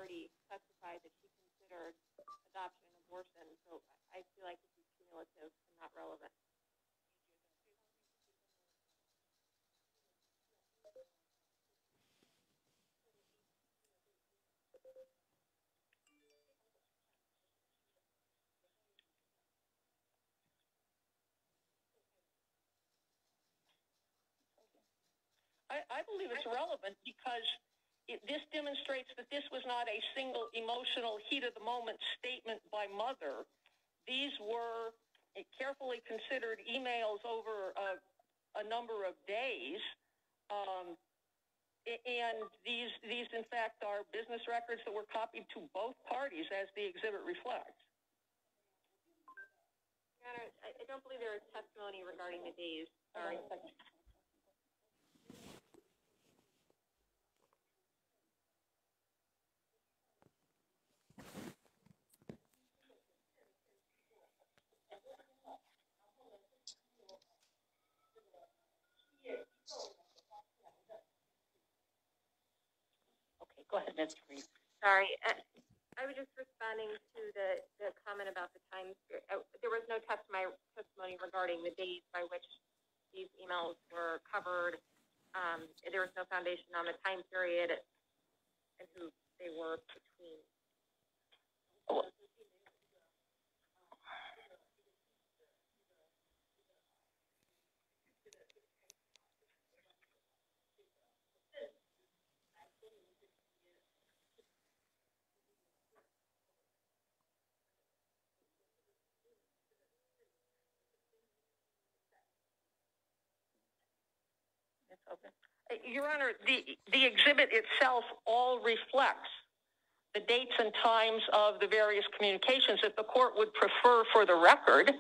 already specified that she considered adoption and abortion, so I feel like this is cumulative and not relevant. I believe it's relevant because this demonstrates that this was not a single emotional heat-of-the-moment statement by mother. These were carefully considered emails over a number of days, and these, in fact, are business records that were copied to both parties, as the exhibit reflects. Your Honor, I don't believe there is testimony regarding the days. Sorry. Go ahead, Ms. Reed. Sorry, I was just responding to the comment about the time. There was no testimony regarding the dates by which these emails were covered. There was no foundation on the time period and who they were between. Your Honor, the exhibit itself all reflects the dates and times of the various communications. If the court would prefer for the record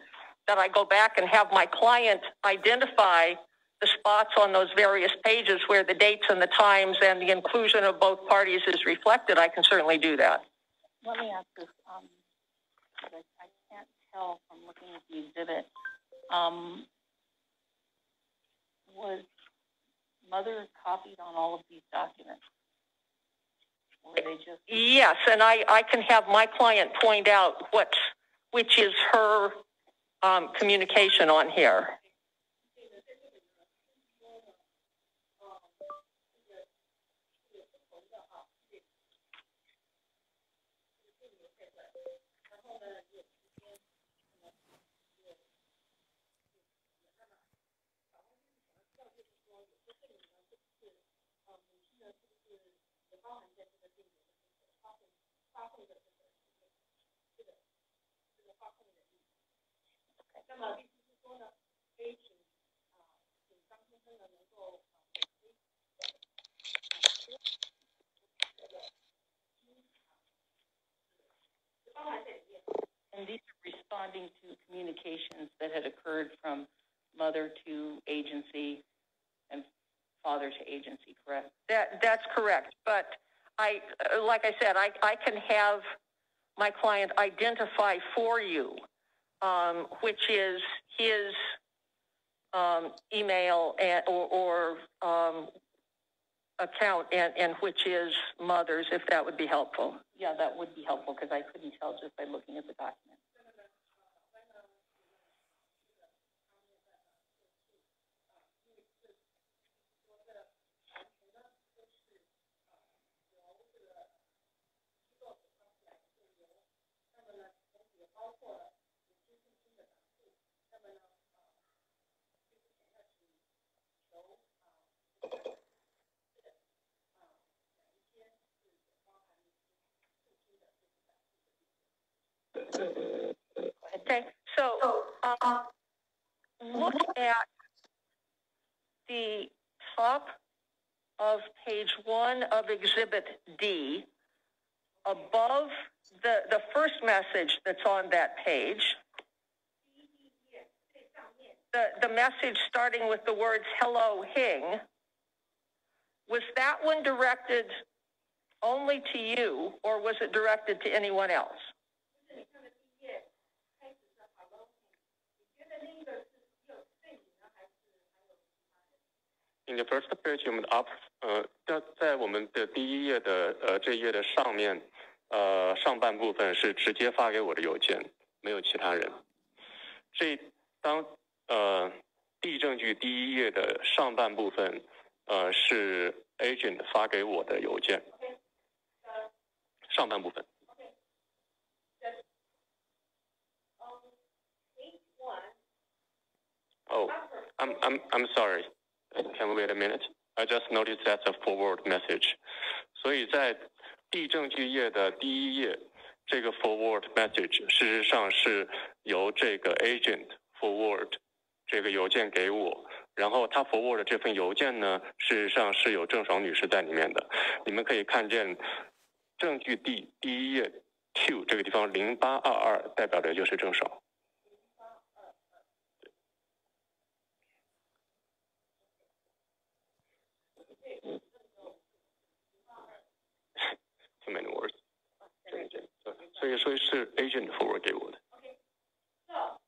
that I go back and have my client identify the spots on those various pages where the dates and the times and the inclusion of both parties is reflected, I can certainly do that. Let me ask this, because I can't tell from looking at the exhibit. Was mother copied on all of these documents? Or were they just... Yes, and I can have my client point out which is her communication on here. And these are responding to communications that had occurred from mother to agency and father to agency, correct? That's correct. But like I said, I can have my client identify for you which is his email or account and which is mother's, if that would be helpful. Yeah, that would be helpful because I couldn't tell just by looking at the document. Okay, so look at the top of page 1 of Exhibit D, above the first message that's on that page. The message starting with the words HelloHeng, was that one directed only to you, or was it directed to anyone else? In the first page, 在我们的第一页的这一页的上面，上半部分是直接发给我的邮件，没有其他人。D证据第一页的上半部分，是 agent 发给我的邮件，上半部分。Oh, I'm sorry. Can we wait a minute? I just noticed that's a forward message. 所以在D证据页的第一页，这个 forward message 事实上是由这个 agent forward 这个邮件给我，然后他 forward 的这份邮件呢，事实上是有郑爽女士在里面的。你们可以看见证据第一页 Q 这个地方0822代表的就是郑爽。Too many words. 所以说是 agent forward 给我的。Okay. So,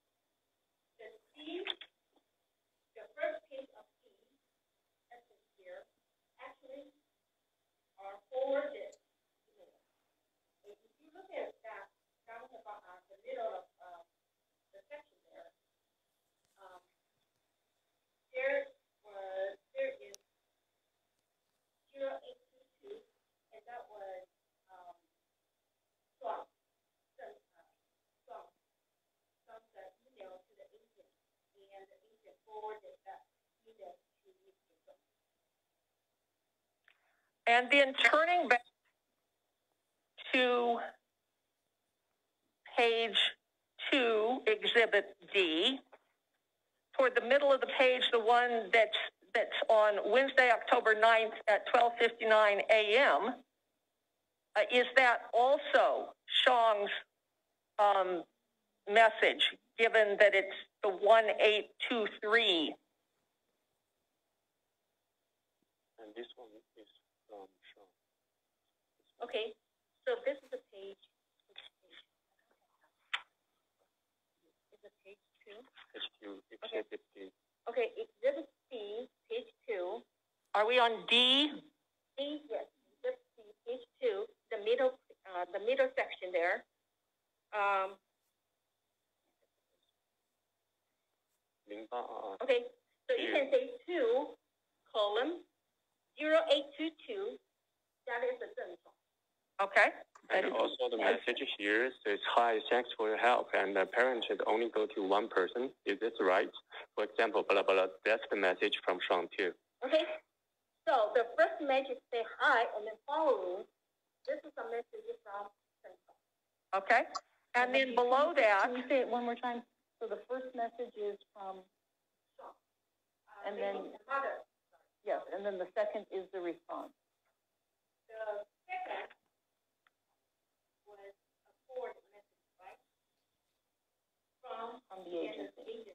the first page of D, essence here, actually are forwarded. If you look at that down about the middle of the section there, there is 0822, and that was from the email to the agent, and the agent forwarded that email to you. And then turning back to page 2, Exhibit D, toward the middle of the page, the one that's on Wednesday, October 9th at 12:59 a.m., is that also Shang's message, given that it's the 1823? And this one is from Shang. Okay, so this is the page. Is it page 2? Page 2, Exhibit D. Okay, Exhibit C, page 2. Are we on D? D, yes, Exhibit C, page 2, the middle section there. Okay, so you can say 2, column, 0822, that is the Zheng Song. Okay. And also the message here says, hi, thanks for your help. And the parent should only go to one person. Is this right? For example, blah, blah, blah. That's the message from Shang too. Okay. So the first message say hi, and then following, this is a message from Zheng Song. Okay. And then below that. Can you say it one more time? So the first message is from Shang. And then the mother. yes, and then the second is the response. The second was a forward message, right? From the agency.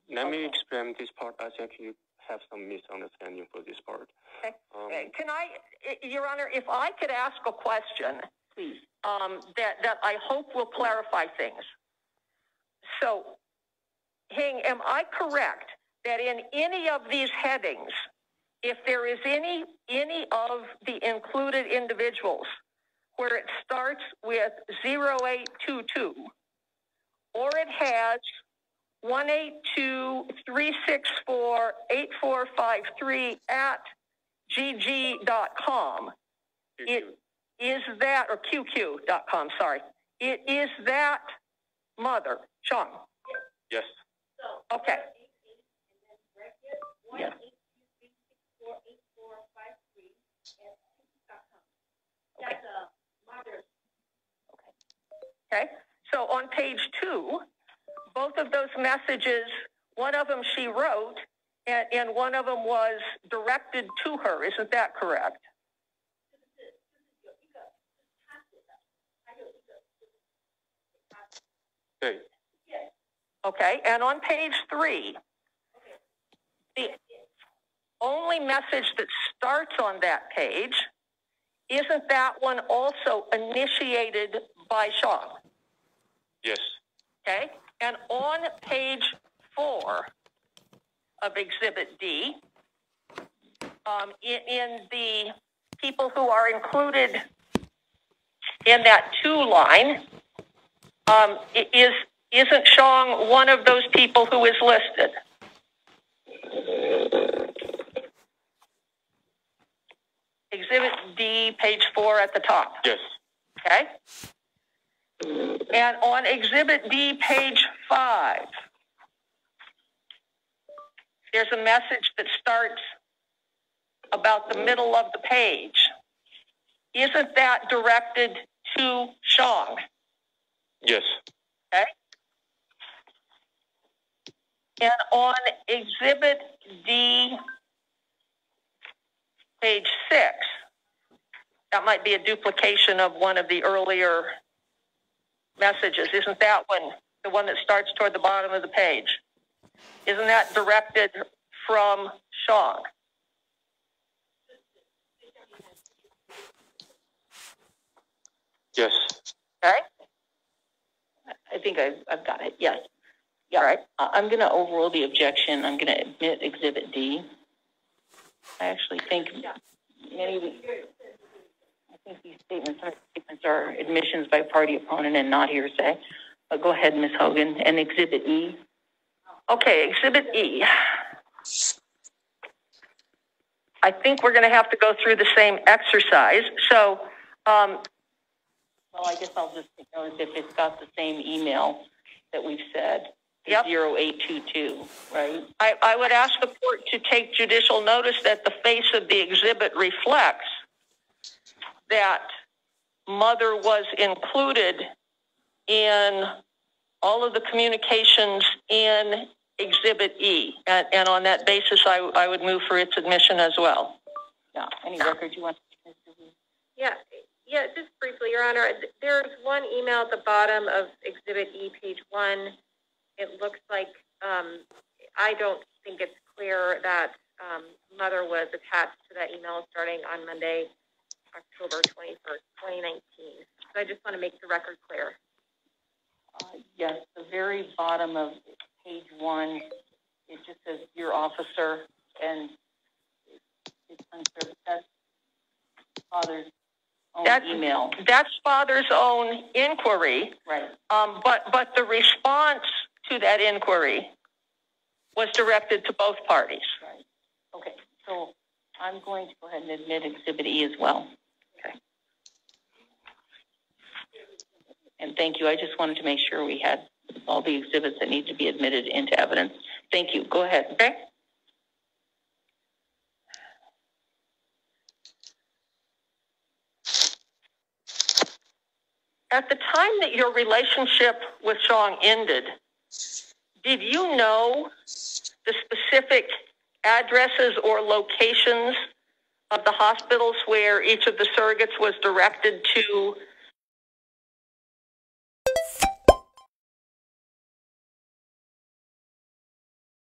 Let me explain this part. I think you have some misunderstanding for this part. Okay. Can I, Your Honor, if I could ask a question, please, that I hope will clarify things. So, Heng, am I correct that in any of these headings, if there is any of the included individuals where it starts with 0822, or it has 182-364-8453 at gg.com, it is that, or qq.com, sorry, it is that mother, Shang? Yes. Okay. yes. That's a mother. Okay. So on page 2, both of those messages, one of them she wrote, and one of them was directed to her. Isn't that correct? Okay. And on page 3, the only message that starts on that page, isn't that one also initiated by Shang? Yes. Okay. And on page 4 of Exhibit D, in the people who are included in that 2 line, isn't Shong one of those people who is listed? Exhibit D, page 4 at the top. Yes. Okay? And on Exhibit D, page 5, there's a message that starts about the middle of the page. Isn't that directed to Shong? Yes. Okay? And on Exhibit D, page 6, that might be a duplication of one of the earlier messages. Isn't that the one that starts toward the bottom of the page? Isn't that directed from Shong? Yes. Okay? I think I've got it, yes. Yeah, All right. I'm going to overrule the objection. I'm going to admit Exhibit D. I actually think these statements are admissions by party opponent and not hearsay. But go ahead, Ms. Hogan. And Exhibit E. Okay, Exhibit E. I think we're going to have to go through the same exercise. So, well, I guess I'll just take notice if it's got the same email that we've said. Yep. 0822, right? I would ask the court to take judicial notice that the face of the exhibit reflects that mother was included in all of the communications in Exhibit E. And on that basis, I would move for its admission as well. Yeah. Any record you want to Yeah, just briefly, Your Honor. There's one email at the bottom of Exhibit E, page 1. It looks like, I don't think it's clear that mother was attached to that email starting on Monday, October 21st, 2019. So I just want to make the record clear. Yes, the very bottom of page 1, it just says, "Dear officer," and it's unclear. That's father's own email. That's father's own inquiry. Right. But the response to that inquiry was directed to both parties. Right. Okay. So I'm going to go ahead and admit Exhibit E as well. Okay. And thank you. I just wanted to make sure we had all the exhibits that need to be admitted into evidence. Thank you. Go ahead. Okay. At the time that your relationship with Shong ended, did you know the specific addresses or locations of the hospitals where each of the surrogates was directed to